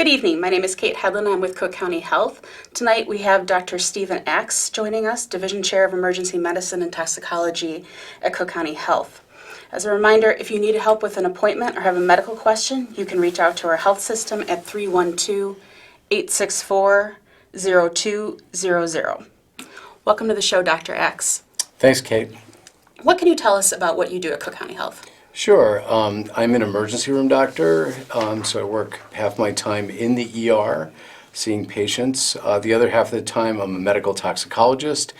Good evening. My name is Kate Hedlund. I'm with Cook County Health. Tonight we have Dr. Stephen X joining us, Division Chair of Emergency Medicine and Toxicology at Cook County Health. As a reminder, if you need help with an appointment or have a medical question, you can reach out to our health system at 312-864-0200. Welcome to the show, Dr. X. Thanks, Kate. What can you tell us about what you do at Cook County Health? Sure. I'm an emergency room doctor, so I work half my time in the ER seeing patients. The other half of the time, I'm a medical toxicologist,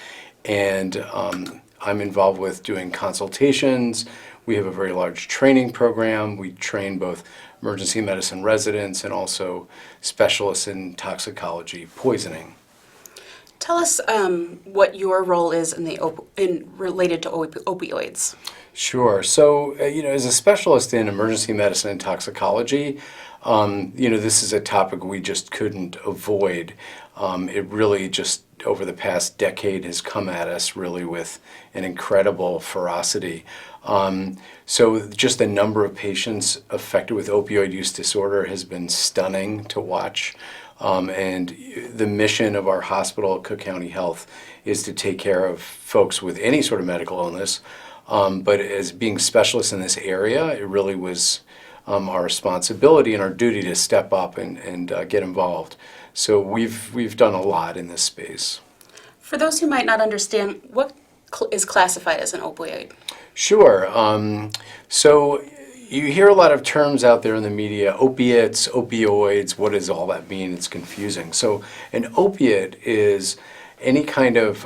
and I'm involved with doing consultations. We have a very large training program. We train both emergency medicine residents and also specialists in toxicology, poisoning. Tell us what your role is related to opioids. Sure. So, as a specialist in emergency medicine and toxicology, this is a topic we just couldn't avoid. It really just over the past decade has come at us really with an incredible ferocity. So just the number of patients affected with opioid use disorder has been stunning to watch. And the mission of our hospital, Cook County Health, is to take care of folks with any sort of medical illness. But as being specialists in this area, it really was our responsibility and our duty to step up and get involved. So we've done a lot in this space. For those who might not understand, what is classified as an opioid? Sure. So you hear a lot of terms out there in the media, opiates, opioids, what does all that mean? It's confusing. So an opiate is any kind of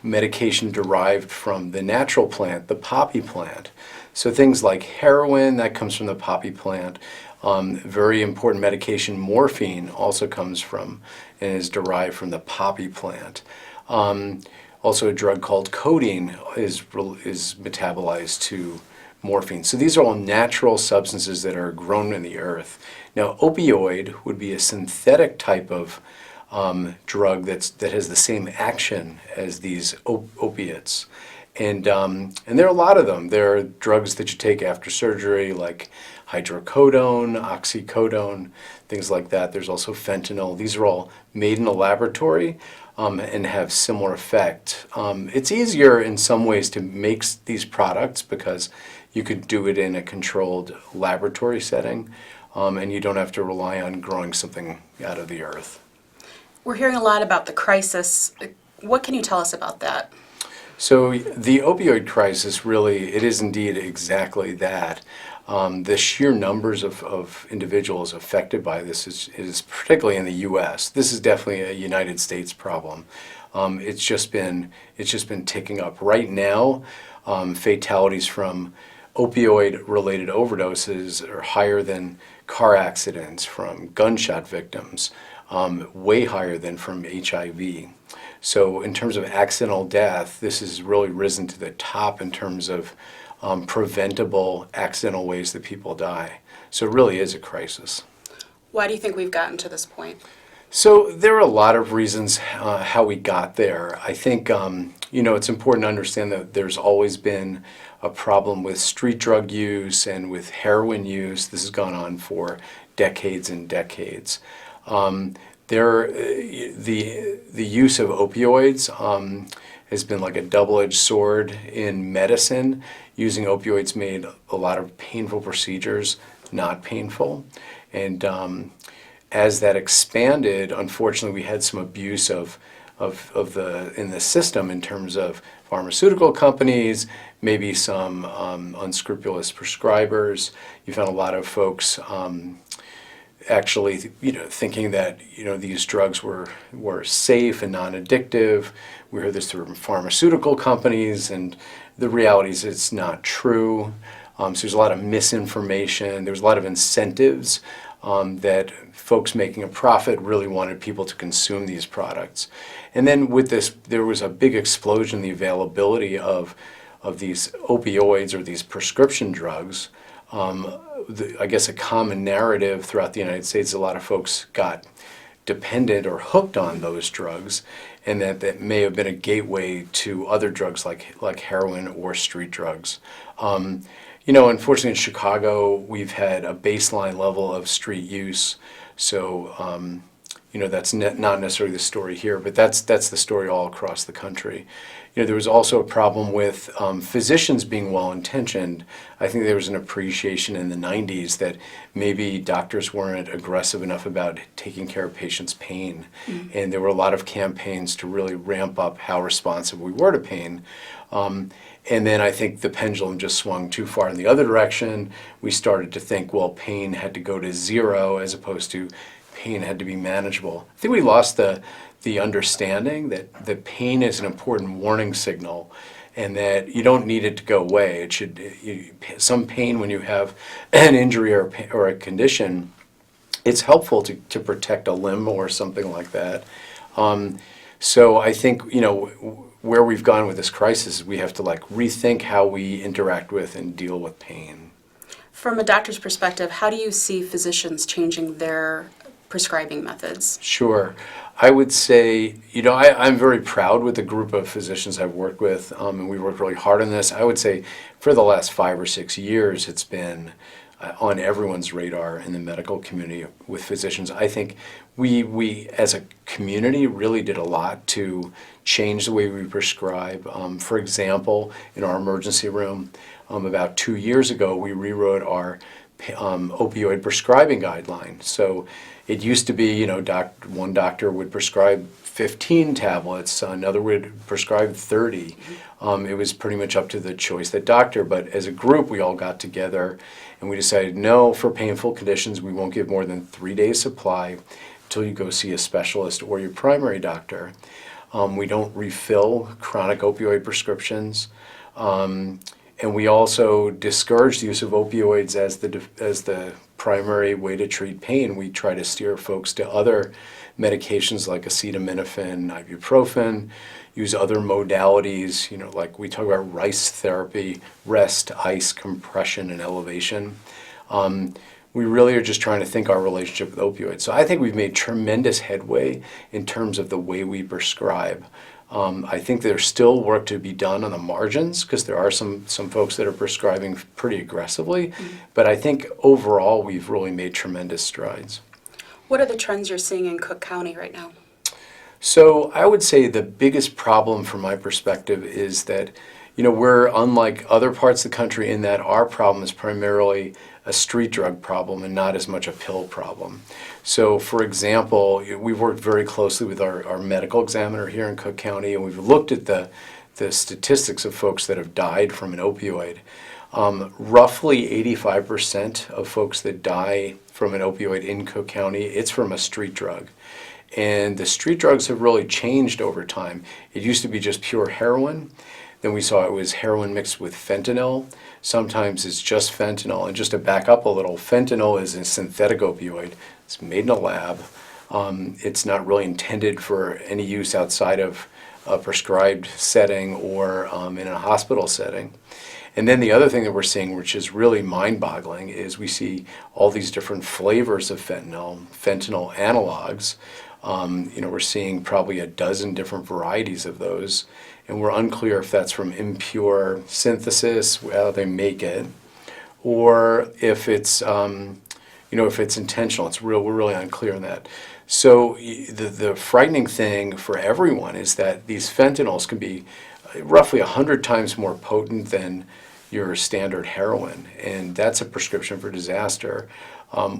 medication derived from the natural plant, the poppy plant. So things like heroin, that comes from the poppy plant. Very important medication, morphine, also comes from and is derived from the poppy plant. Also a drug called codeine is metabolized to morphine. So these are all natural substances that are grown in the earth. Now opioid would be a synthetic type of drug that has the same action as these opiates. And there are a lot of them. There are drugs that you take after surgery like hydrocodone, oxycodone, things like that. There's also fentanyl. These are all made in a laboratory and have similar effect. It's easier in some ways to make these products because you could do it in a controlled laboratory setting and you don't have to rely on growing something out of the earth. We're hearing a lot about the crisis. What can you tell us about that? So the opioid crisis really, it is indeed exactly that. The sheer numbers of individuals affected by this is particularly in the U.S. This is definitely a United States problem. It's just been ticking up. Right now, fatalities from opioid-related overdoses are higher than car accidents from gunshot victims. Way higher than from HIV. So in terms of accidental death, this has really risen to the top in terms of preventable accidental ways that people die. So it really is a crisis. Why do you think we've gotten to this point? So there are a lot of reasons how we got there. I think it's important to understand that there's always been a problem with street drug use and with heroin use. This has gone on for decades and decades. The use of opioids has been like a double-edged sword in medicine. Using opioids made a lot of painful procedures not painful. And as that expanded, unfortunately, we had some abuse in the system in terms of pharmaceutical companies, maybe some unscrupulous prescribers. You found a lot of folks actually, thinking that, these drugs were safe and non-addictive. We heard this through pharmaceutical companies, and the reality is it's not true. So there's a lot of misinformation. There's a lot of incentives that folks making a profit really wanted people to consume these products. And then with this, there was a big explosion in the availability of these opioids or these prescription drugs. I guess a common narrative throughout the United States, a lot of folks got dependent or hooked on those drugs, and that may have been a gateway to other drugs like heroin or street drugs. Unfortunately in Chicago, we've had a baseline level of street use So, that's not necessarily the story here, but that's the story all across the country. There was also a problem with physicians being well-intentioned. I think there was an appreciation in the 90s that maybe doctors weren't aggressive enough about taking care of patients' pain. And there were a lot of campaigns to really ramp up how responsive we were to pain. And then I think the pendulum just swung too far in the other direction. We started to think, well, pain had to go to zero as opposed to pain had to be manageable. I think we lost the understanding that pain is an important warning signal and that you don't need it to go away. Some pain when you have an injury or a condition, it's helpful to protect a limb or something like that. So I think, where we've gone with this crisis, we have to rethink how we interact with and deal with pain. From a doctor's perspective, how do you see physicians changing their prescribing methods? Sure. I would say, I'm very proud with the group of physicians I've worked with, and we worked really hard on this. I would say for the last 5 or 6 years, it's been on everyone's radar in the medical community with physicians. I think we as a community really did a lot to change the way we prescribe. For example, in our emergency room, about 2 years ago, we rewrote our opioid prescribing guideline. So it used to be, one doctor would prescribe 15 tablets, another would prescribe 30. It was pretty much up to the choice of the doctor, but as a group, we all got together and we decided, no, for painful conditions, we won't give more than 3 days supply until you go see a specialist or your primary doctor. We don't refill chronic opioid prescriptions. And we also discourage the use of opioids as the primary way to treat pain. We try to steer folks to other medications like acetaminophen, ibuprofen, use other modalities, like we talk about RICE therapy, rest, ice, compression, and elevation. We really are just trying to think our relationship with opioids. So I think we've made tremendous headway in terms of the way we prescribe. I think there's still work to be done on the margins because there are some folks that are prescribing pretty aggressively, but I think overall we've really made tremendous strides. What are the trends you're seeing in Cook County right now? So I would say the biggest problem from my perspective is that, we're unlike other parts of the country in that our problem is primarily a street drug problem and not as much a pill problem. So, for example, we've worked very closely with our medical examiner here in Cook County, and we've looked at the statistics of folks that have died from an opioid. Roughly 85% of folks that die from an opioid in Cook County, it's from a street drug. And the street drugs have really changed over time. It used to be just pure heroin. Then we saw it was heroin mixed with fentanyl. Sometimes it's just fentanyl. And just to back up a little, fentanyl is a synthetic opioid. It's made in a lab. It's not really intended for any use outside of a prescribed setting or in a hospital setting. And then the other thing that we're seeing, which is really mind-boggling, is we see all these different flavors of fentanyl analogs. We're seeing probably a dozen different varieties of those, and we're unclear if that's from impure synthesis, how they make it, or if it's if it's intentional. We're really unclear on that. So the frightening thing for everyone is that these fentanyls can be roughly 100 times more potent than your standard heroin, and that's a prescription for disaster.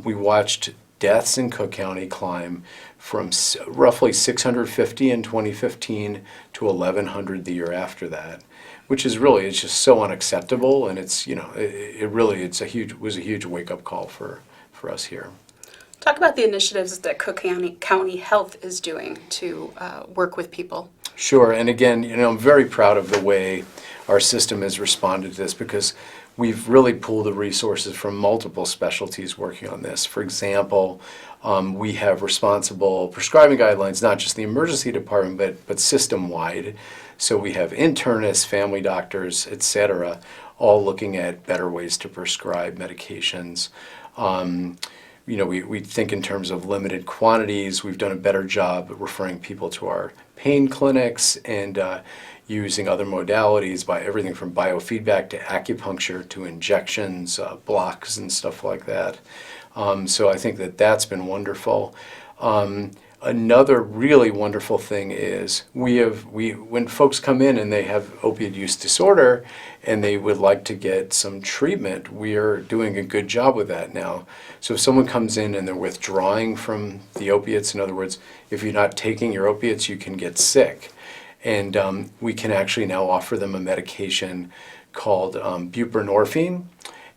We watched deaths in Cook County climb from roughly 650 in 2015 to 1,100 the year after that, which is really, it's just so unacceptable, and it's, was a huge wake-up call for us here. Talk about the initiatives that Cook County Health is doing to work with people. Sure, and again, I'm very proud of the way our system has responded to this because we've really pulled the resources from multiple specialties working on this. For example, we have responsible prescribing guidelines, not just the emergency department, but system-wide. So we have internists, family doctors, et cetera, all looking at better ways to prescribe medications. We think in terms of limited quantities. We've done a better job at referring people to our pain clinics, and using other modalities, by everything from biofeedback to acupuncture to injections, blocks and stuff like that. So I think that that's been wonderful. Another really wonderful thing is when folks come in and they have opioid use disorder and they would like to get some treatment, we are doing a good job with that now. So if someone comes in and they're withdrawing from the opiates, in other words, if you're not taking your opiates, you can get sick. And we can actually now offer them a medication called buprenorphine.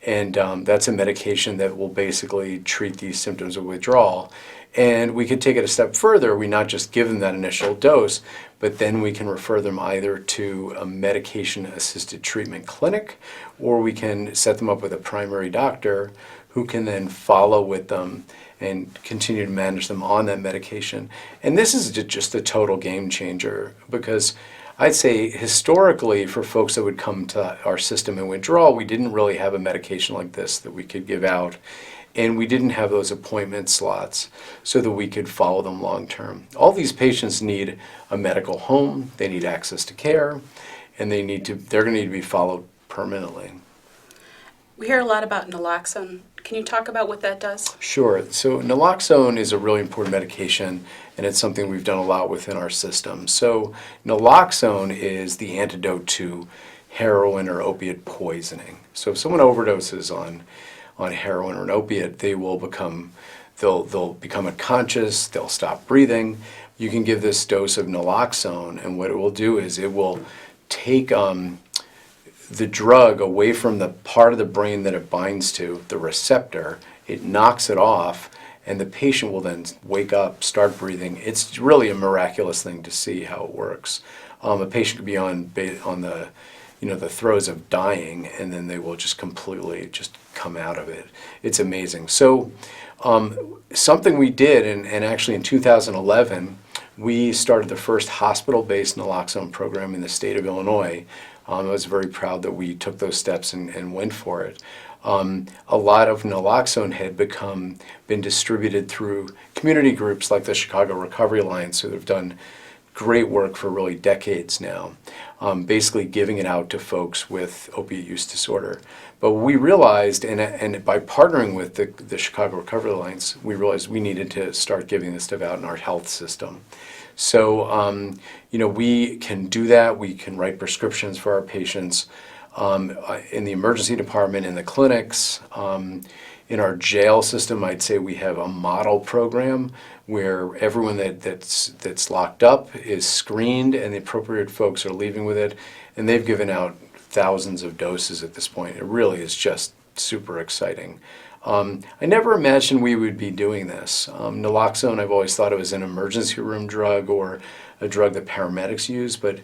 And that's a medication that will basically treat these symptoms of withdrawal. And we could take it a step further. We not just give them that initial dose, but then we can refer them either to a medication-assisted treatment clinic, or we can set them up with a primary doctor who can then follow with them and continue to manage them on that medication. And this is just a total game changer, because I'd say historically for folks that would come to our system in withdrawal, we didn't really have a medication like this that we could give out. And we didn't have those appointment slots so that we could follow them long term. All these patients need a medical home, they need access to care, and they're going to need to be followed permanently. We hear a lot about naloxone. Can you talk about what that does? Sure. So naloxone is a really important medication, and it's something we've done a lot within our system. So naloxone is the antidote to heroin or opiate poisoning. So if someone overdoses on heroin or an opiate, they'll become unconscious, they'll stop breathing. You can give this dose of naloxone, and what it will do is it will take the drug away from the part of the brain that it binds to, the receptor. It knocks it off, and the patient will then wake up, start breathing. It's really a miraculous thing to see how it works. A patient could be on the throes of dying, and then they will just completely just come out of it. It's amazing. So something we did, and actually in 2011, we started the first hospital-based naloxone program in the state of Illinois. I was very proud that we took those steps and went for it. A lot of naloxone had been distributed through community groups like the Chicago Recovery Alliance, who have done great work for really decades now, basically giving it out to folks with opiate use disorder. But we realized, and by partnering with the Chicago Recovery Alliance, we realized we needed to start giving this stuff out in our health system. So, we can do that. We can write prescriptions for our patients in the emergency department, in the clinics. In our jail system, I'd say we have a model program where everyone that's locked up is screened, and the appropriate folks are leaving with it, and they've given out thousands of doses at this point. It really is just super exciting. I never imagined we would be doing this. Naloxone, I've always thought it was an emergency room drug or a drug that paramedics use, but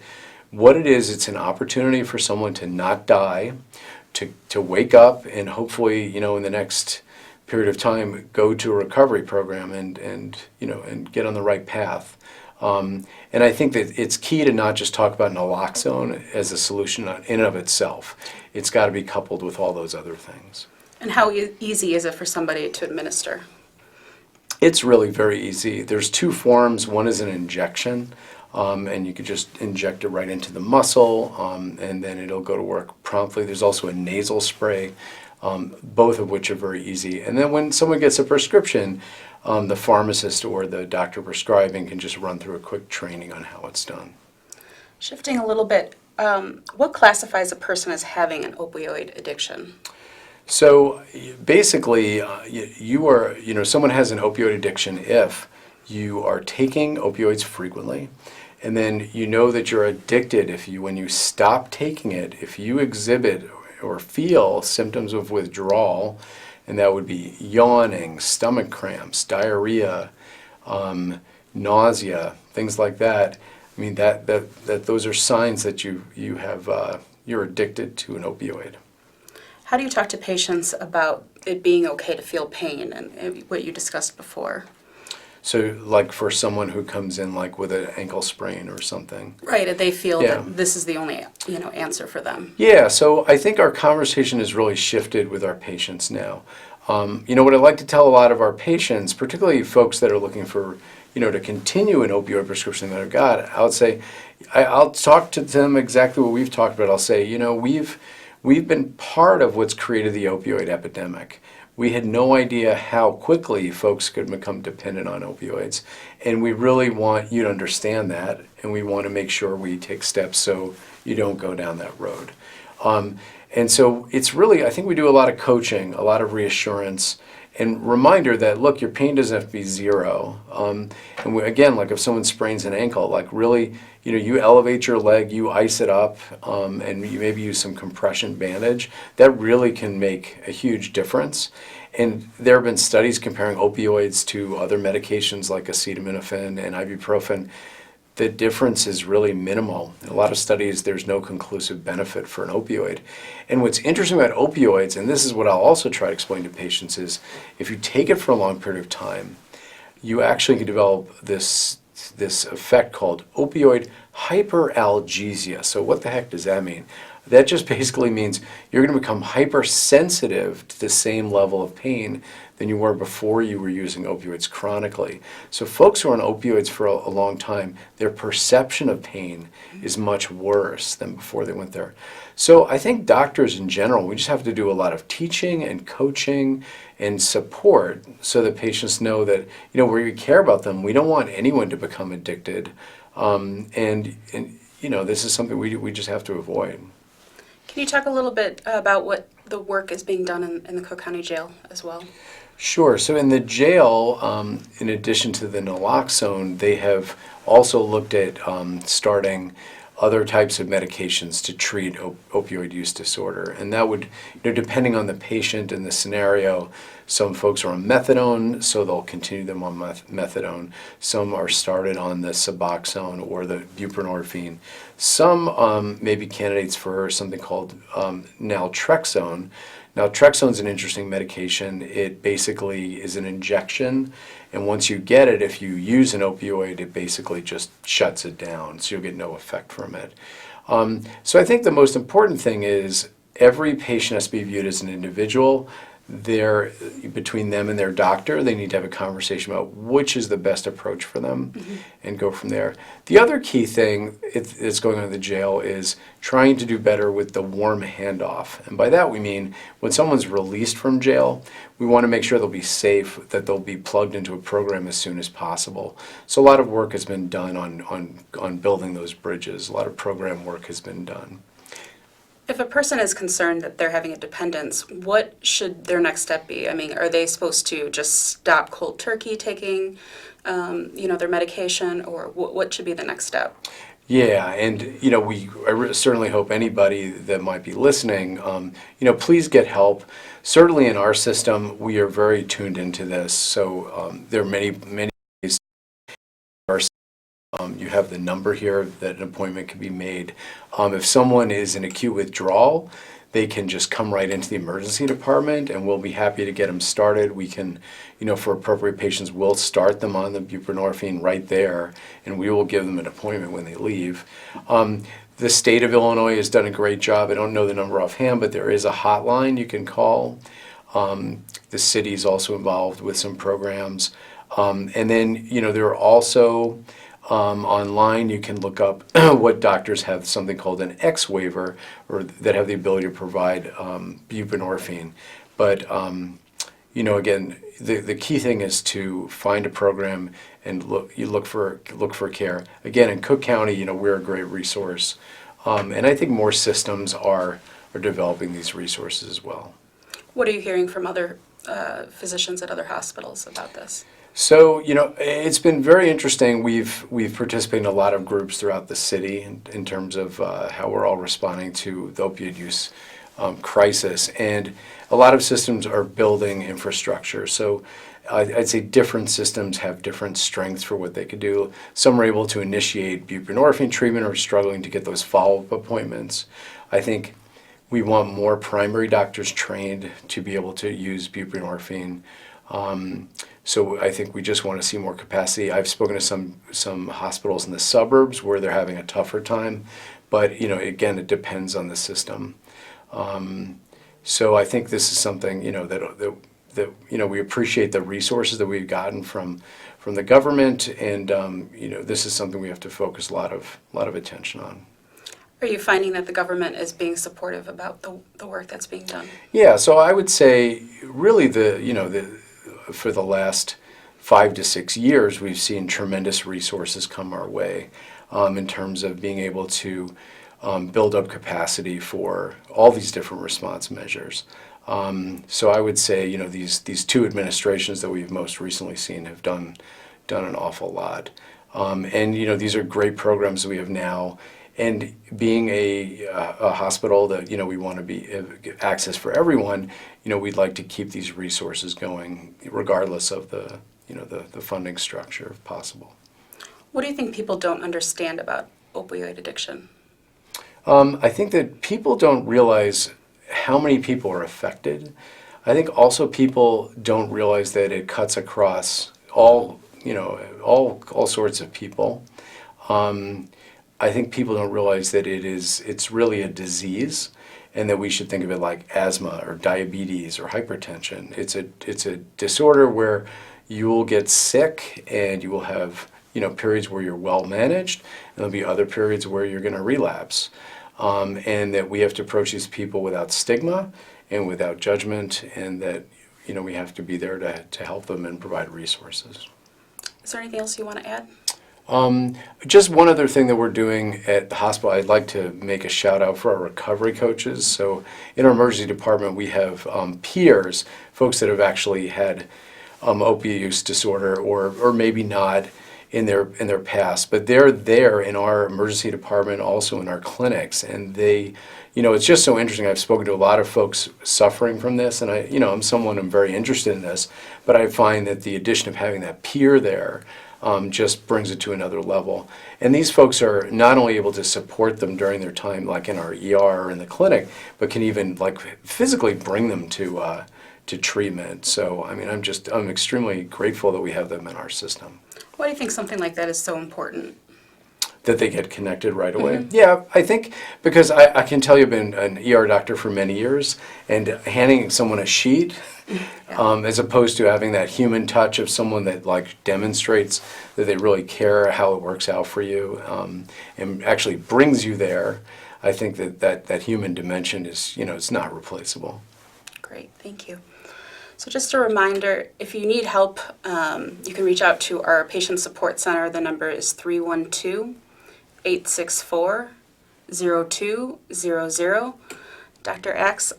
what it is, it's an opportunity for someone to not die, to wake up, and hopefully, in the next period of time, go to a recovery program and get on the right path. And I think that it's key to not just talk about naloxone as a solution in and of itself. It's got to be coupled with all those other things. And how easy is it for somebody to administer? It's really very easy. There's two forms. One is an injection, and you could just inject it right into the muscle, and then it'll go to work promptly. There's also a nasal spray, both of which are very easy. And then when someone gets a prescription, the pharmacist or the doctor prescribing can just run through a quick training on how it's done. Shifting a little bit, what classifies a person as having an opioid addiction? So basically, someone has an opioid addiction if you are taking opioids frequently, and then you know that you're addicted when you stop taking it, if you exhibit or feel symptoms of withdrawal, and that would be yawning, stomach cramps, diarrhea, nausea, things like that. I mean, that those are signs that you're addicted to an opioid. How do you talk to patients about it being okay to feel pain and what you discussed before? So like for someone who comes in like with an ankle sprain or something. Right, and they feel that this is the only answer for them. Yeah, so I think our conversation has really shifted with our patients now. What I like to tell a lot of our patients, particularly folks that are looking for, to continue an opioid prescription that I've got, I would say, I'll talk to them exactly what we've talked about. I'll say, we've been part of what's created the opioid epidemic. We had no idea how quickly folks could become dependent on opioids, and we really want you to understand that, and we want to make sure we take steps so you don't go down that road. And so it's really, I think we do a lot of coaching, a lot of reassurance, and reminder that, look, your pain doesn't have to be zero. And again, like if someone sprains an ankle, like really, you elevate your leg, you ice it up, and you maybe use some compression bandage. That really can make a huge difference. And there have been studies comparing opioids to other medications like acetaminophen and ibuprofen. The difference is really minimal. In a lot of studies, there's no conclusive benefit for an opioid. And what's interesting about opioids, and this is what I'll also try to explain to patients, is if you take it for a long period of time, you actually can develop this effect called opioid hyperalgesia. So what the heck does that mean? That just basically means you're going to become hypersensitive to the same level of pain than you were before you were using opioids chronically. So folks who are on opioids for a long time, their perception of pain is much worse than before they went there. So I think doctors in general, we just have to do a lot of teaching and coaching and support so that patients know that, we care about them. We don't want anyone to become addicted. This is something we just have to avoid. Can you talk a little bit about what the work is being done in the Cook County Jail as well? Sure. So in the jail, in addition to the naloxone, they have also looked at starting other types of medications to treat opioid use disorder. And that would, depending on the patient and the scenario, some folks are on methadone, so they'll continue them on methadone. Some are started on the Suboxone or the buprenorphine. Some may be candidates for something called naltrexone. Naltrexone is an interesting medication. It basically is an injection, and once you get it, if you use an opioid, it basically just shuts it down, so you'll get no effect from it. So I think the most important thing is every patient has to be viewed as an individual. Between them and their doctor, they need to have a conversation about which is the best approach for them and go from there. The other key thing that's going on in the jail is trying to do better with the warm handoff. And by that we mean when someone's released from jail, we want to make sure they'll be safe, that they'll be plugged into a program as soon as possible. So a lot of work has been done on building those bridges. A lot of program work has been done. If a person is concerned that they're having a dependence, what should their next step be? I mean, are they supposed to just stop cold turkey taking, their medication, or what should be the next step? Yeah, and I certainly hope anybody that might be listening, please get help. Certainly in our system, we are very tuned into this. So there are many ways. You have the number here that an appointment can be made. If someone is in acute withdrawal, they can just come right into the emergency department and we'll be happy to get them started. We can, for appropriate patients, we'll start them on the buprenorphine right there and we will give them an appointment when they leave. The state of Illinois has done a great job. I don't know the number offhand, but there is a hotline you can call. The city is also involved with some programs. And then, there are also online, you can look up what doctors have something called an X waiver, or that have the ability to provide buprenorphine. But again, the key thing is to find a program and look for care. Again, in Cook County, we're a great resource, and I think more systems are developing these resources as well. What are you hearing from other physicians at other hospitals about this? So, it's been very interesting. We've participated in a lot of groups throughout the city in terms of how we're all responding to the opioid use crisis. And a lot of systems are building infrastructure. So I'd say different systems have different strengths for what they could do. Some are able to initiate buprenorphine treatment or struggling to get those follow-up appointments. I think we want more primary doctors trained to be able to use buprenorphine. So I think we just want to see more capacity. I've spoken to some hospitals in the suburbs where they're having a tougher time, but again, it depends on the system. So I think this is something that we appreciate the resources that we've gotten from the government, and this is something we have to focus a lot of attention on. Are you finding that the government is being supportive about the work that's being done? Yeah, so I would say really for the last 5 to 6 years, we've seen tremendous resources come our way in terms of being able to build up capacity for all these different response measures. So I would say, these 2 administrations that we've most recently seen have done an awful lot. And these are great programs that we have now. And being a hospital that we want to be access for everyone, we'd like to keep these resources going regardless of the funding structure if possible. What do you think people don't understand about opioid addiction? I think that people don't realize how many people are affected. I think also people don't realize that it cuts across all sorts of people. I think people don't realize that it's really a disease, and that we should think of it like asthma or diabetes or hypertension. It's a disorder where you will get sick and you will have periods where you're well managed, and there'll be other periods where you're going to relapse. And that we have to approach these people without stigma and without judgment, and that we have to be there to help them and provide resources. Is there anything else you want to add? Just one other thing that we're doing at the hospital, I'd like to make a shout out for our recovery coaches. So in our emergency department, we have peers, folks that have actually had opioid use disorder or maybe not in their past, but they're there in our emergency department, also in our clinics, and they, it's just so interesting. I've spoken to a lot of folks suffering from this, and I'm very interested in this, but I find that the addition of having that peer there just brings it to another level. And these folks are not only able to support them during their time, like in our ER or in the clinic, but can even physically bring them to treatment. So I'm extremely grateful that we have them in our system. Why do you think something like that is so important? That they get connected right away? Mm-hmm. Yeah, I think because I can tell you've been an ER doctor for many years, and handing someone a sheet, as opposed to having that human touch of someone that demonstrates that they really care how it works out for you, and actually brings you there. I think that human dimension is, it's not replaceable. Great, thank you. So just a reminder, if you need help, you can reach out to our Patient Support Center. The number is 312-864-0200. Dr. X,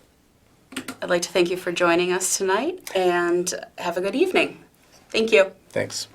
I'd like to thank you for joining us tonight, and have a good evening. Thank you. Thanks.